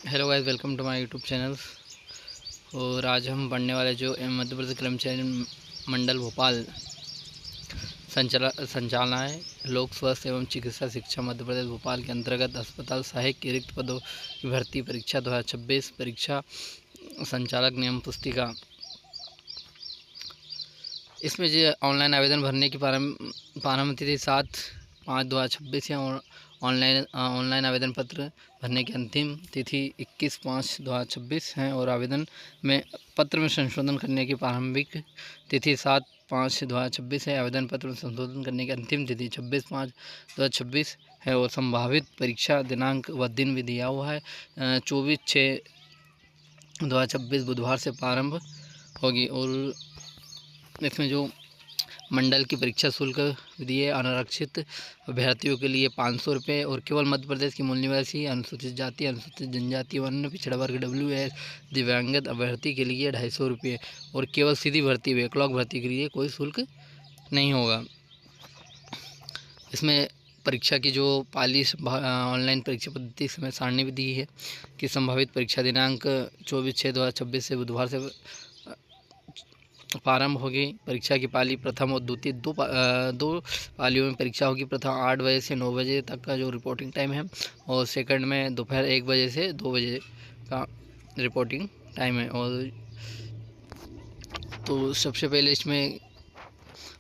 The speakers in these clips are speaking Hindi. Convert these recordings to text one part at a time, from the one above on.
Hello guys, welcome to my YouTube channel. और आज हम पढ़ने वाले जो मध्य प्रदेश कर्मचारी मंडल भोपाल संचालनालय लोक स्वास्थ्य एवं चिकित्सा शिक्षा मध्य प्रदेश भोपाल के अंतर्गत अस्पताल सहायक के रिक्त पदों की भर्ती परीक्षा 2026 परीक्षा संचालक नियम पुस्तिका। इसमें जो ऑनलाइन आवेदन भरने की प्रारंभ तिथि 7/5/2026 है और ऑनलाइन आवेदन पत्र भरने की अंतिम तिथि 21/5/2026 है और आवेदन में पत्र में संशोधन करने की प्रारंभिक तिथि 7/5/2026 है। आवेदन पत्र में संशोधन करने की अंतिम तिथि 26/5/2026 है और संभावित परीक्षा दिनांक व दिन भी दिया हुआ है 24/6/2026 बुधवार से प्रारंभ होगी। और इसमें जो मंडल की परीक्षा शुल्क विधि है, अनारक्षित अभ्यर्थियों के लिए 500 रुपये और केवल मध्य प्रदेश की मूल निवासी अनुसूचित जाति, अनुसूचित जनजाति, वन्य पिछड़ा वर्ग WS दिव्यांगत अभ्यर्थी के लिए 250 रुपये और केवल सीधी भर्ती बैकलॉग भर्ती के लिए कोई शुल्क नहीं होगा। इसमें परीक्षा की जो पाली ऑनलाइन परीक्षा पद्धति समय सारणी भी दी है कि संभावित परीक्षा दिनांक 24/6/2026 से बुधवार से प्रारंभ होगी। परीक्षा की पाली प्रथम और द्वितीय दो पालियों में परीक्षा होगी। प्रथम 8 बजे से 9 बजे तक का जो रिपोर्टिंग टाइम है और सेकंड में दोपहर 1 बजे से 2 बजे का रिपोर्टिंग टाइम है। और तो सबसे पहले इसमें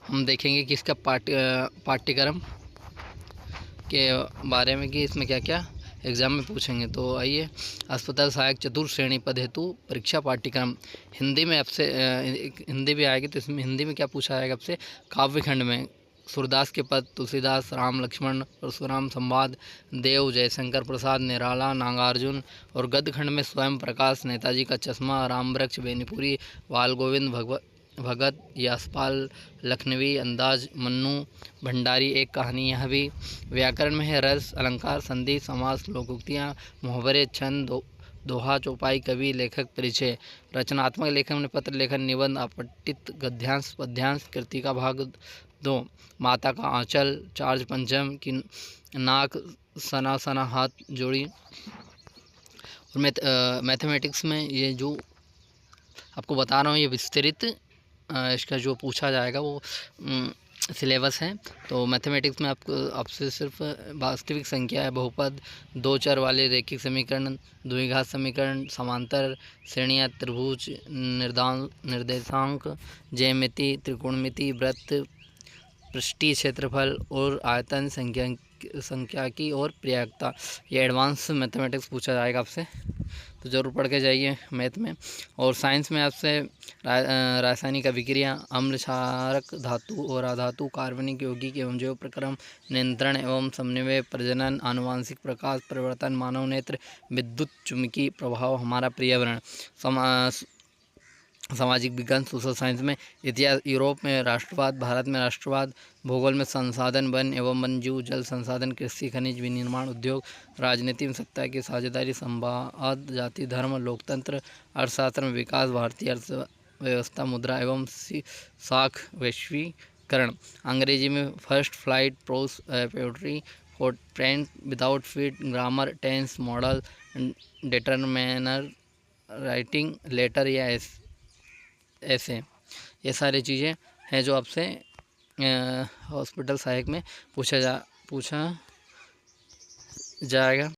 हम देखेंगे कि इसका पाठ्यक्रम के बारे में कि इसमें क्या क्या एग्ज़ाम में पूछेंगे। तो आइए, अस्पताल सहायक चतुर्थ श्रेणी पद हेतु परीक्षा पाठ्यक्रम हिंदी में आपसे हिंदी भी आएगी। तो इसमें हिंदी में क्या पूछा जाएगा आपसे? काव्यखंड में सूरदास के पद, तुलसीदास, राम लक्ष्मण परशुराम संवाद, देव जयशंकर प्रसाद निराला, नागार्जुन। और गद्यखंड में स्वयं प्रकाश, नेताजी का चश्मा, राम वृक्ष, बेनीपुरी, बाल गोविंद भगत, यशपाल, लखनवी, अंदाज, मन्नू भंडारी, एक कहानी। यह भी व्याकरण में है रस, अलंकार, संधि, समास, लोकोक्तियाँ, मुहावरे, छंद, दोहा, चौपाई, कवि, लेखक परिचय। रचनात्मक लेखन में पत्र लेखन, निबंध, अपठित गद्यांश, पद्यांश, कृतिका भाग 2, माता का आंचल, चार्ज पंचम की नाक, सना सना हाथ जोड़ी। और मैथमेटिक्स में ये जो आपको बता रहा हूँ ये विस्तृत इसका जो पूछा जाएगा वो सिलेबस है। तो मैथमेटिक्स में आपसे सिर्फ वास्तविक संख्या है, बहुपद, दो चर वाले रैखिक समीकरण, द्विघात समीकरण, समांतर श्रेणियाँ, त्रिभुज, निर्देशांक, ज्यामिति, त्रिकोणमिति, वृत्त, पृष्ठीय क्षेत्रफल और आयतन, संख्या की और प्रयागता। ये एडवांस मैथमेटिक्स पूछा जाएगा आपसे, तो ज़रूर पढ़ के जाइए मैथ में। और साइंस में आपसे रासायनिक अभिक्रिया, अम्ल क्षारक, धातु और अधातु, कार्बनिक, यौगिक एवं जैव प्रक्रम, नियंत्रण एवं समन्वय, प्रजनन, आनुवांशिक प्रकाश परिवर्तन, मानव नेत्र, विद्युत चुम्बकीय प्रभाव, हमारा पर्यावरण, सामाजिक विज्ञान, सोशल साइंस में इतिहास, यूरोप में राष्ट्रवाद, भारत में राष्ट्रवाद, भूगोल में संसाधन, वन एवं वन्यजीव, जल संसाधन, कृषि, खनिज, विनिर्माण, उद्योग, राजनीति में सत्ता की साझेदारी, संवाद, जाति, धर्म, लोकतंत्र, अर्थशास्त्र में विकास, भारतीय अर्थव्यवस्था, मुद्रा एवं साख, वैश्वीकरण, अंग्रेजी में first flight, prose, poetry, print without feet, grammar, tense, modal, determiner, writing, letter या ऐसे ये सारी चीज़ें हैं जो आपसे हॉस्पिटल सहायक में पूछा जाएगा।